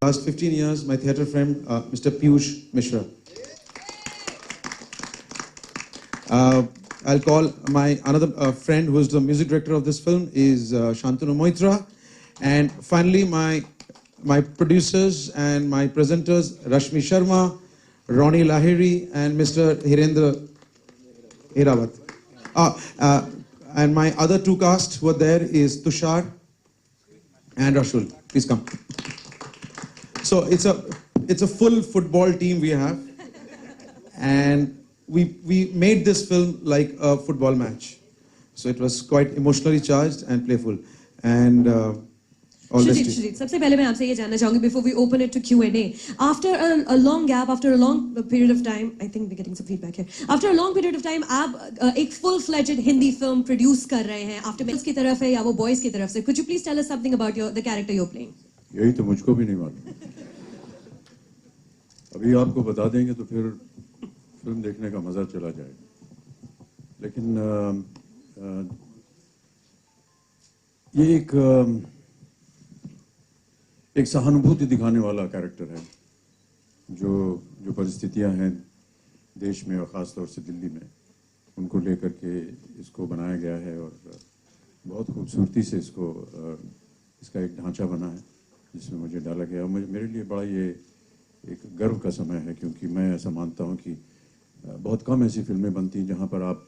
Last 15 years, my theatre friend, Mr. Piyush Mishra. I'll call my another friend who is the music director of this film is Shantanu Moitra. And finally, my producers and my presenters, Rashmi Sharma, Ronnie Lahiri, and Mr. Hirendra Hirawat. And my other two cast who are there is Tushar and Rashul. Please come. So it's a full football team we have, and we made this film like a football match. So it was quite emotionally charged and playful. And Shujit, सबसे पहले मैं आपसे ये जानना चाहूँगी before we open it to Q&A. After a long gap, after a long period of time, I think we're getting some feedback here. After a long period of time, आप एक full-fledged Hindi film produce कर रहे हैं. After girls की तरफ है या वो boys की तरफ से. Could you please tell us something about the character you're playing? यही तो मुझको भी नहीं मालूम. अभी आपको बता देंगे तो फिर फिल्म देखने का मजा चला जाएगा. लेकिन ये एक सहानुभूति दिखाने वाला कैरेक्टर है जो परिस्थितियां हैं देश में और ख़ास तौर से दिल्ली में उनको लेकर के इसको बनाया गया है और बहुत खूबसूरती से इसका एक ढांचा बना है जिसमें मुझे डाला गया. मेरे लिए बड़ा ये एक गर्व का समय है क्योंकि मैं ऐसा मानता हूं कि बहुत कम ऐसी फिल्में बनती हैं जहां पर आप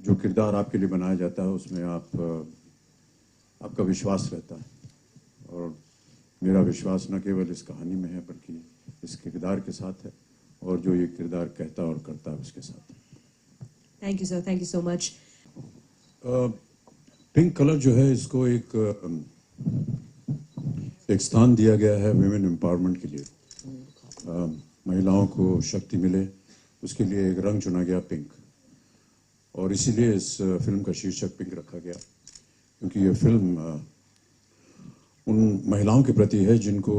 जो किरदार आपके लिए बनाया जाता है उसमें आपका विश्वास रहता है. और मेरा विश्वास न केवल इस कहानी में है बल्कि इस किरदार के साथ है और जो ये किरदार कहता और करता है उसके साथ. Thank you, sir. Thank you so much. Pink colour जो है इसको एक स्थान दिया गया है विमेन एम्पावरमेंट के लिए. महिलाओं को शक्ति मिले उसके लिए एक रंग चुना गया पिंक और इसीलिए इस फिल्म का शीर्षक पिंक रखा गया क्योंकि ये फिल्म उन महिलाओं के प्रति है जिनको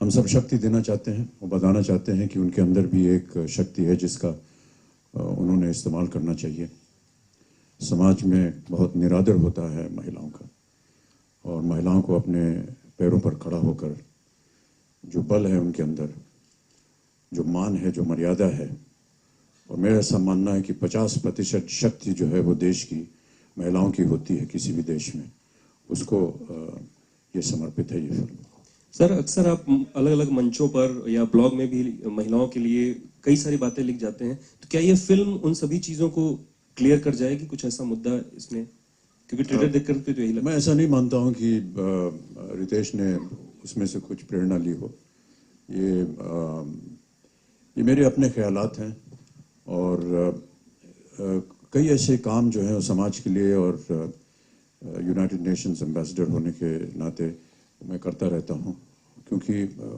हम सब शक्ति देना चाहते हैं और बताना चाहते हैं कि उनके अंदर भी एक शक्ति है जिसका उन्होंने इस्तेमाल करना चाहिए. समाज में बहुत निरादर होता है महिलाओं का और महिलाओं को अपने पैरों पर खड़ा होकर जो बल है उनके अंदर जो मान है जो मर्यादा है और मेरा ऐसा मानना है कि 50% शक्ति जो है वो देश की महिलाओं की होती है किसी भी देश में उसको ये समर्पित है ये फिल्म. सर अक्सर आप अलग अलग मंचों पर या ब्लॉग में भी महिलाओं के लिए कई सारी बातें लिख जाते हैं तो क्या ये फिल्म उन सभी चीजों को क्लियर कर जाएगी कुछ ऐसा मुद्दा इसमें क्योंकि ट्रेलर देखकर तो यही लगता है. मैं ऐसा नहीं मानता हूं कि रितेश ने उसमें से कुछ प्रेरणा ली हो. ये मेरे अपने ख्यालात हैं और कई ऐसे काम जो हैं समाज के लिए और यूनाइटेड नेशंस एम्बेसडर होने के नाते मैं करता रहता हूं क्योंकि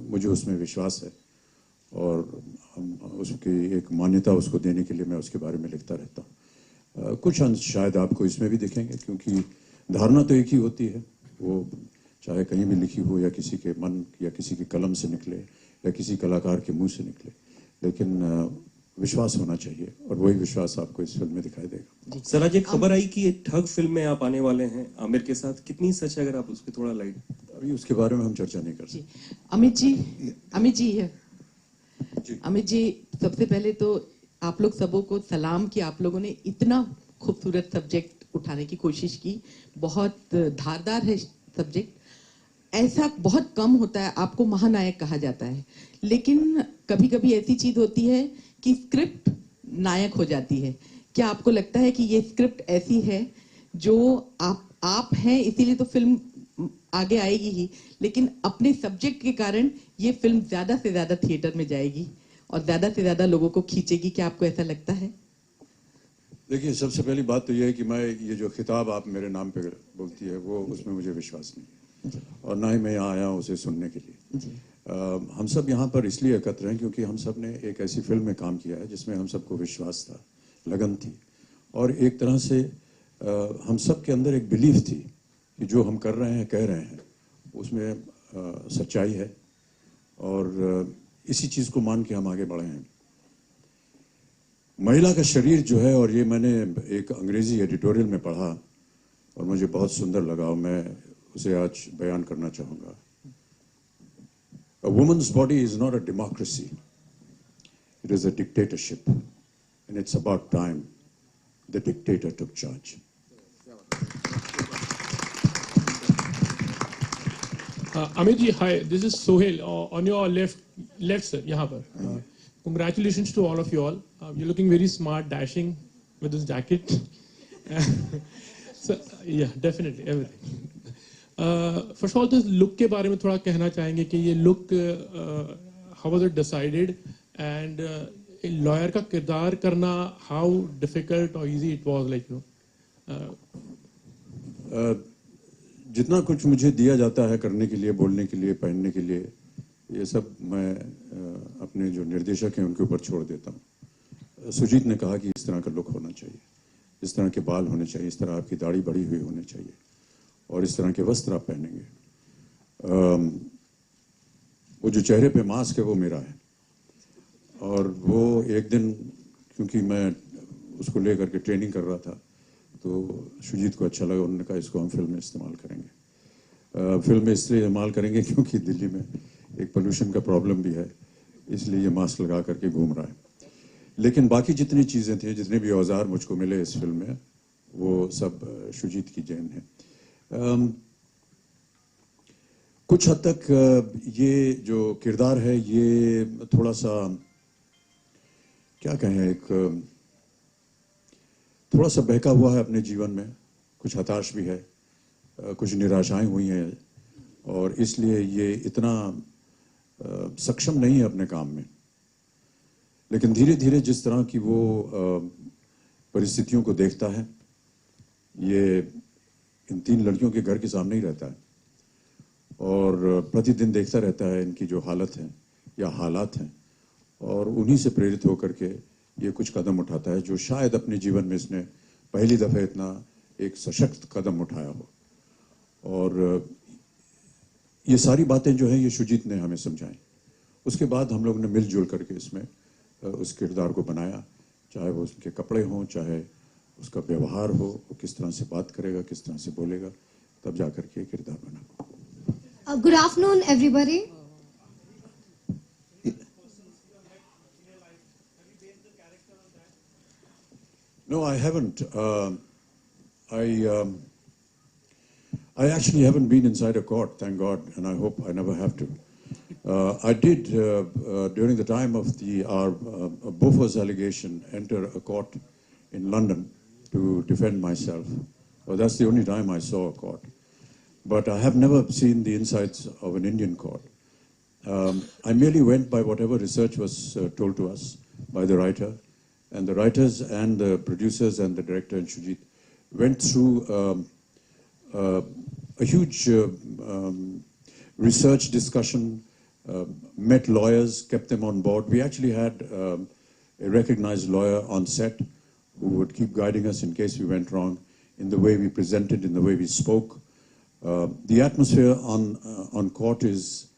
मुझे उसमें विश्वास है और उसकी एक मान्यता उसको देने के लिए मैं उसके बारे में लिखता रहता हूं. कुछ अंश शायद आपको इसमें भी दिखेंगे क्योंकि धारणा तो एक ही होती है वो चाहे कहीं भी लिखी हो या किसी के मन या किसी की कलम से निकले या किसी कलाकार के मुंह से निकले लेकिन विश्वास होना चाहिए और वही विश्वास आपको इस फिल्म में दिखाई देगा. सर आज एक खबर आई कि एक ठग फिल्म में आप आने वाले हैं आमिर के साथ. कितनी सच है अगर आप उस पर थोड़ा लाइट. अभी उसके बारे में हम चर्चा नहीं कर सकते. अमित जी है. अमित जी सबसे पहले तो आप लोग सबों को सलाम कि आप लोगों ने इतना खूबसूरत सब्जेक्ट उठाने की कोशिश की. बहुत धारदार है सब्जेक्ट. ऐसा बहुत कम होता है. आपको महानायक कहा जाता है लेकिन कभी कभी ऐसी चीज होती है कि स्क्रिप्ट नायक हो जाती है. क्या आपको लगता है कि ये स्क्रिप्ट ऐसी है जो आप हैं इसीलिए तो फिल्म आगे आएगी ही लेकिन अपने सब्जेक्ट के कारण ये फिल्म ज्यादा से ज्यादा थिएटर में जाएगी और ज्यादा से ज्यादा लोगों को खींचेगी. क्या आपको ऐसा लगता है? देखिए सबसे पहली बात तो यह है कि मैं ये जो खिताब आप मेरे नाम पे बोलती है वो उसमें मुझे विश्वास नहीं और ना ही मैं यहाँ आया हूँ उसे सुनने के लिए. हम सब यहाँ पर इसलिए एकत्र हैं क्योंकि हम सब ने एक ऐसी फिल्म में काम किया है जिसमें हम सबको विश्वास था लगन थी और एक तरह से हम सब के अंदर एक बिलीफ थी कि जो हम कर रहे हैं कह रहे हैं उसमें सच्चाई है और इसी चीज़ को मान के हम आगे बढ़े हैं. महिला का शरीर जो है और ये मैंने एक अंग्रेजी एडिटोरियल में पढ़ा और मुझे बहुत सुंदर लगा और मैं उसे आज बयान करना चाहूँगा। A woman's body is not a democracy. It is a dictatorship. And it's about time the dictator took charge. Amit ji, hi. This is Sohail. On your left sir, यहाँ पर. Congratulations to all of you all. You're looking very smart, dashing with this jacket. So, yeah, definitely everything. First of all, this look के बारे में थोड़ा कहना चाहेंगे कि ये look how was it decided and lawyer का किरदार करना how difficult or easy it was, like, you know. जितना कुछ मुझे दिया जाता है करने के लिए, बोलने के लिए, पहनने के लिए, ये सब मैं अपने जो निर्देशक हैं उनके ऊपर छोड़ देता हूँ। सुजीत ने कहा कि इस तरह का लुक होना चाहिए, इस तरह के बाल होने चाहिए, इस तरह आपकी दाढ़ी बढ़ी हुई होनी चाहिए और इस तरह के वस्त्र आप पहनेंगे। वो जो चेहरे पे मास्क है वो मेरा है और वो एक दिन क्योंकि मैं उसको लेकर के ट्रेनिंग कर रहा था तो सुजीत को अच्छा लगा, उन्होंने कहा इसको हम फिल्म में इस्तेमाल करेंगे। फिल्म में इसलिए इस्तेमाल करेंगे क्योंकि दिल्ली में एक पोल्यूशन का प्रॉब्लम भी है, इसलिए ये मास्क लगा करके घूम रहा है। लेकिन बाकी जितनी चीज़ें थी, जितने भी औजार मुझको मिले इस फिल्म में, वो सब सुजीत की देन है। कुछ हद तक ये जो किरदार है ये थोड़ा सा क्या कहें, एक थोड़ा सा बहका हुआ है अपने जीवन में, कुछ हताश भी है, कुछ निराशाएं हुई हैं और इसलिए ये इतना सक्षम नहीं है अपने काम में। लेकिन धीरे धीरे जिस तरह की वो परिस्थितियों को देखता है, ये इन 3 लड़कियों के घर के सामने ही रहता है और प्रतिदिन देखता रहता है इनकी जो हालत है या हालात हैं और उन्हीं से प्रेरित होकर के ये कुछ कदम उठाता है जो शायद अपने जीवन में इसने पहली दफ़े इतना एक सशक्त कदम उठाया हो। और ये सारी बातें जो हैं ये सुजीत ने हमें समझाई। उसके बाद हम लोग ने मिलजुल करके इसमें उस किरदार को बनाया, चाहे वो उसके कपड़े हों, चाहे उसका व्यवहार हो, वो किस तरह से बात करेगा, किस तरह से बोलेगा, तब जा करके किरदार बना। Good afternoon, everybody. No, I haven't. I actually haven't been inside a court, thank God, and I hope I never have to. I did, during the time of our Bofors allegation, enter a court in London to defend myself. Well, that's the only time I saw a court. But I have never seen the insides of an Indian court. I merely went by whatever research was told to us by the writer. And the writers and the producers and the director and Sujit went through a huge research discussion, met lawyers, kept them on board. We actually had a recognized lawyer on set who would keep guiding us in case we went wrong in the way we presented, in the way we spoke. The atmosphere on court is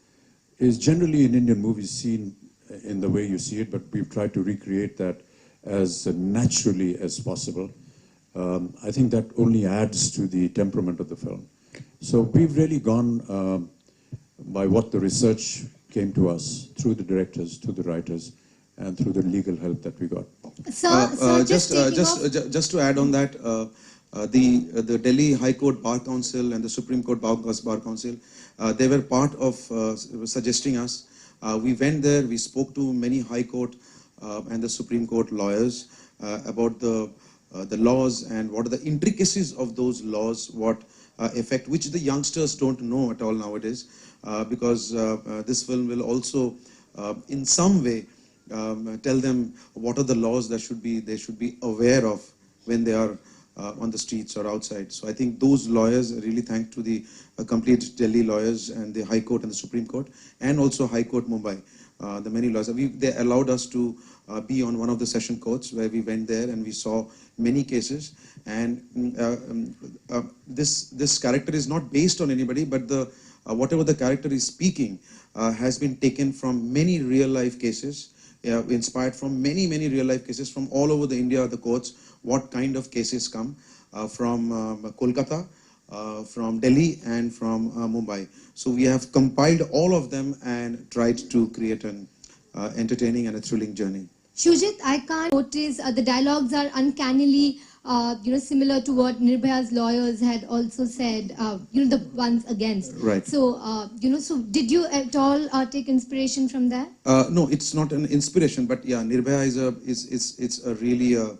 generally in Indian movies seen in the way you see it, but we've tried to recreate that as naturally as possible. I think that only adds to the temperament of the film. So we've really gone by what the research came to us through the directors, through the writers, and through the legal help that we got. So Just to add on that, the Delhi High Court Bar Council and the Supreme Court Bar Council, they were part of suggesting us. We went there, we spoke to many High Court and the Supreme Court lawyers about the laws and what are the intricacies of those laws, what effect, which the youngsters don't know at all nowadays, because this film will also in some way tell them what are the laws that they should be aware of when they are on the streets or outside. So I think those lawyers, really thank to the complete Delhi lawyers and the High Court and the Supreme Court, and also High Court Mumbai. The many lawyers, they allowed us to be on one of the session courts where we went there and we saw many cases. And this character is not based on anybody, but whatever the character is speaking has been taken from many real life cases, inspired from many real life cases from all over the India, the courts, what kind of cases come from Kolkata, from Delhi and from Mumbai. So we have compiled all of them and tried to create an entertaining and a thrilling journey. Shujit, I can't notice the dialogues are uncannily, similar to what Nirbhaya's lawyers had also said, the ones against. Right. So, so did you at all take inspiration from that? No, it's not an inspiration, but yeah, Nirbhaya is a really a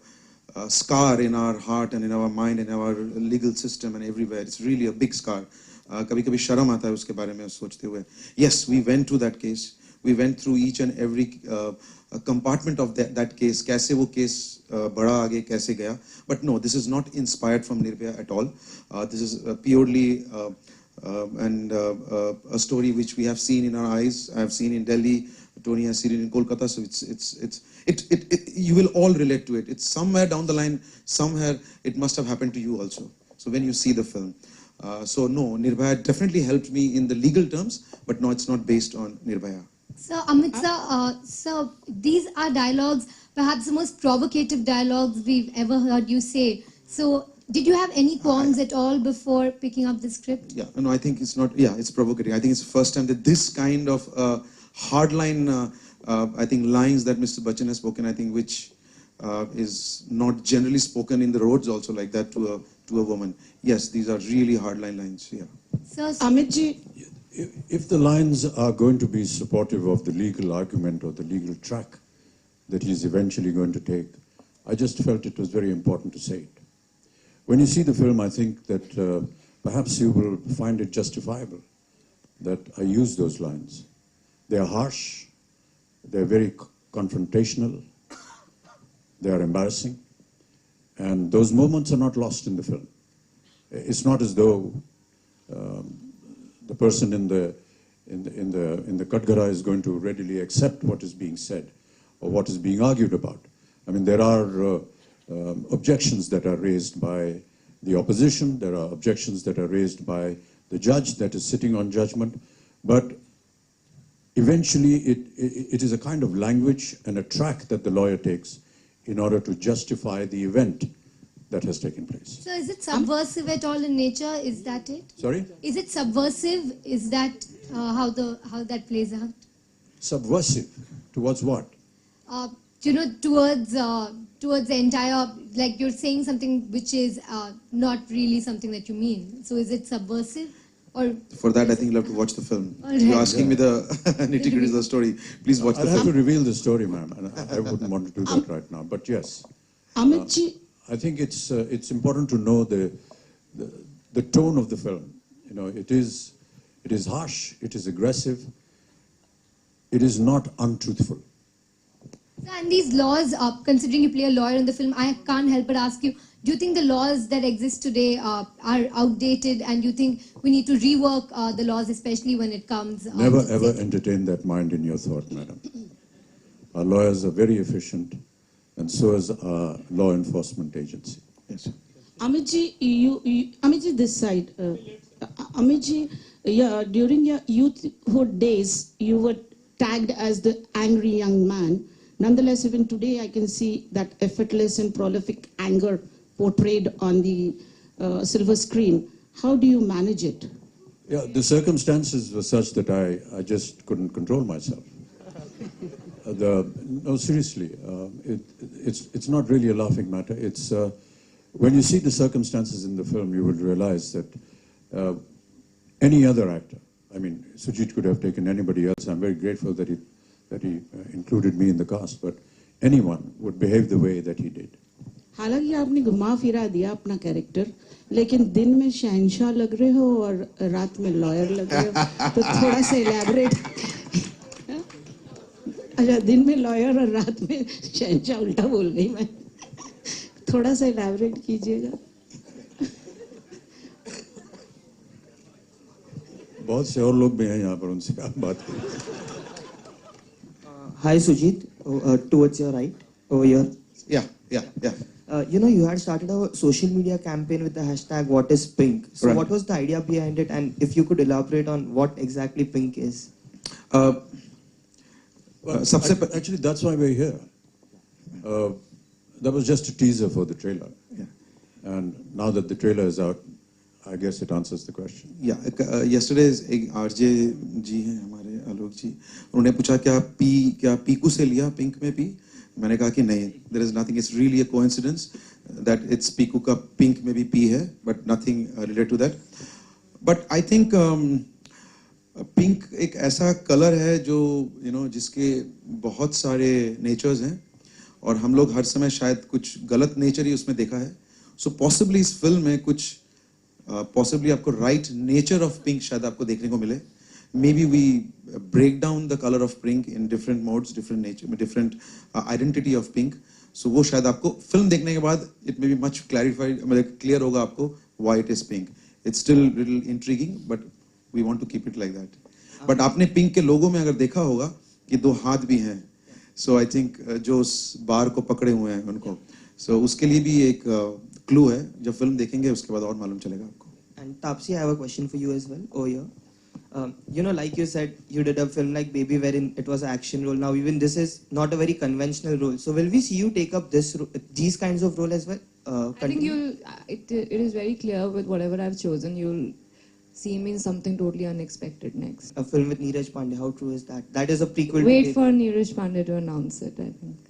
scar in our heart and in our mind and our legal system and everywhere. It's really a big scar. कभी-कभी शर्म आता है उसके बारे में सोचते हुए. Yes, we went to that case. We went through each and every compartment of that case. कैसे वो case बढ़ा आगे कैसे गया. But no, this is not inspired from Nirbhaya at all. This is purely a story which we have seen in our eyes. I have seen in Delhi. Tony has seen it in Kolkata. So you will all relate to it. It's somewhere down the line, somewhere it must have happened to you also. So when you see the film. So no, Nirbhaya definitely helped me in the legal terms, but no, it's not based on Nirbhaya. So, Amit sir, these are dialogues, perhaps the most provocative dialogues we've ever heard you say. So, did you have any qualms at all before picking up the script? Yeah, no, I think it's not, yeah, it's provocative. I think it's the first time that this kind of hardline, I think, lines that Mr. Bachchan has spoken, I think, which is not generally spoken in the roads also like that to a woman. Yes, these are really hardline lines, yeah. So, Amit ji, If the lines are going to be supportive of the legal argument or the legal track that he's eventually going to take, I just felt it was very important to say it. When you see the film, I think that perhaps you will find it justifiable that I use those lines. They are harsh, they are very confrontational, they are embarrassing, and those moments are not lost in the film. It's not as though the person in the Katgara is going to readily accept what is being said or what is being argued about. I mean, there are objections that are raised by the opposition, there are objections that are raised by the judge that is sitting on judgment, but eventually it is a kind of language and a track that the lawyer takes in order to justify the event that has taken place. so is it subversive at all in nature? Is that it? Sorry? Is it subversive? Is that how that plays out? Subversive towards what? Towards the entire, like you're saying something which is not really something that you mean. So is it subversive? Or For that, I think you'll have to watch the film. All right. You're asking me the nitty-gritty of the story. Please watch the I'll have to film. reveal the story, ma'am, and I wouldn't want to do that right now. But yes, Amit ji, I think it's important to know the tone of the film. You know, it is harsh, it is aggressive, it is not untruthful. and these laws, considering you play a lawyer in the film, I can't help but ask you, do you think the laws that exist today are outdated, and you think we need to rework the laws, especially when it comes Never to ever safety? entertain that mind in your thought, madam. Our lawyers are very efficient, and so is our law enforcement agency. Yes. Amit ji, this side. Amit ji, yeah, during your youthhood days, you were tagged as the angry young man. Nonetheless, even today, I can see that effortless and prolific anger portrayed on the silver screen. How do you manage it? Yeah, the circumstances were such that I just couldn't control myself. No, seriously, it's not really a laughing matter. It's when you see the circumstances in the film, you will realize that any other actor, I mean, Sujit could have taken anybody else. I'm very grateful that he included me in the cast, but anyone would behave the way that he did. हालांकि आपने घुमा फिरा दिया अपना character, लेकिन दिन में शहंशाह लग रहे हो और रात में लॉयर लग रहे हो, तो थोड़ा सा इलैबोरेट. अच्छा, दिन में लॉयर और रात में शहंशाह, उल्टा बोल गई मैं. थोड़ा सा इलैबोरेट कीजिएगा. बहुत से और लोग भी हैं यहाँ पर, उनसे आप बात करें. Hi Sujit, towards your right, over here. Yeah. You had started a social media campaign with the hashtag What is Pink. So Right. what was the idea behind it, and if you could elaborate on what exactly Pink is? Well, सबसे actually, that's why we're here. That was just a teaser for the trailer. Yeah. And now that the trailer is out, I guess it answers the question. yesterday एक RJ जी हैं हमारे आलोक जी, उन्होंने पूछा क्या पीकू से लिया pink में पी, मैंने कहा कि नहीं, there is nothing, it's really a coincidence that it's Piku का पिंक में भी पी है, but nothing related to that. But I think pink एक ऐसा कलर है जो जिसके बहुत सारे नेचर्स हैं और हम लोग हर समय शायद कुछ गलत नेचर ही उसमें देखा है. सो पॉसिबली इस फिल्म में कुछ पॉसिबली आपको राइट नेचर ऑफ पिंक शायद आपको देखने को मिले. Maybe we break down the color of pink in different modes, different nature, different identity of pink. So वो शायद आपको फिल्म देखने के बाद it may be much clarified, मतलब clear होगा आपको why it is pink. It's still little intriguing, but we want to keep it like that. But आपने पिंक के लोगों में अगर देखा होगा कि 2 हाथ भी हैं, so I think जो उस बार को पकड़े हुए हैं उनको, so उसके लिए भी एक क्लू है. जब फिल्म देखेंगे उसके बाद और मालूम चलेगा आपको. And Tapsi, I have a question for you as well. Oh yeah. Like you said, you did a film like Baby wherein it was an action role. Now even this is not a very conventional role. So will we see you take up these kinds of role as well? I think it is very clear with whatever I've chosen. You'll see me in something totally unexpected next. A film with Neeraj Pandey. How true is that? That is a prequel. Wait for Neeraj Pandey to announce it, I think.